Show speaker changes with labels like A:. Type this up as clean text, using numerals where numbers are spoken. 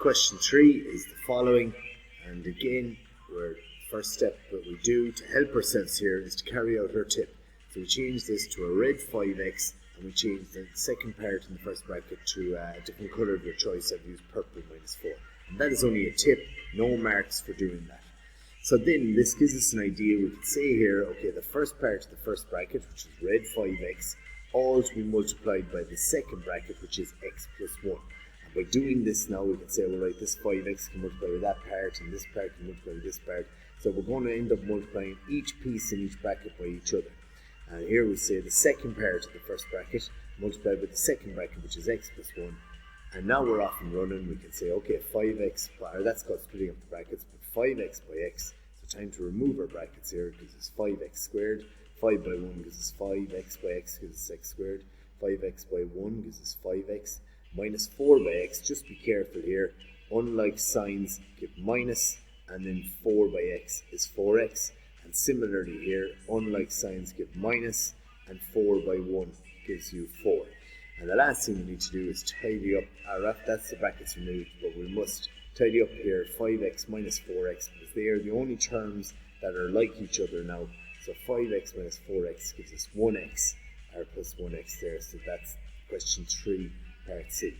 A: Question 3 is the following, and again, our first step that we do to help ourselves here is to carry out our tip. So we change this to a red 5x, and we change the second part in the first bracket to a different colour of your choice. I've used purple -4. And that is only a tip, no marks for doing that. So then this gives us an idea. We can say here, okay, the first part of the first bracket, which is red 5x, all to be multiplied by the second bracket, which is x plus 1. And by doing this now, we can say, well, right, this 5x can multiply with that part, and this part can multiply with this part. So we're going to end up multiplying each piece in each bracket by each other. And here we say the second part of the first bracket multiplied by the second bracket, which is x plus 1. And now we're off and running. We can say, okay, 5x, or that's called splitting up the brackets, but 5x by x. So time to remove our brackets here. It gives us 5x squared. 5 by 1 gives us 5x by x gives us x squared. 5x by 1 gives us 5x. Minus 4 by x, just be careful here. Unlike signs, give minus, and then 4 by x is 4x. And similarly here, unlike signs, give minus, and 4 by 1 gives you 4. And the last thing we need to do is tidy up our, that's the brackets removed, but we must tidy up here 5x minus 4x, because they are the only terms that are like each other now. So 5x minus 4x gives us 1x, or plus 1x there, so that's question 3, part C.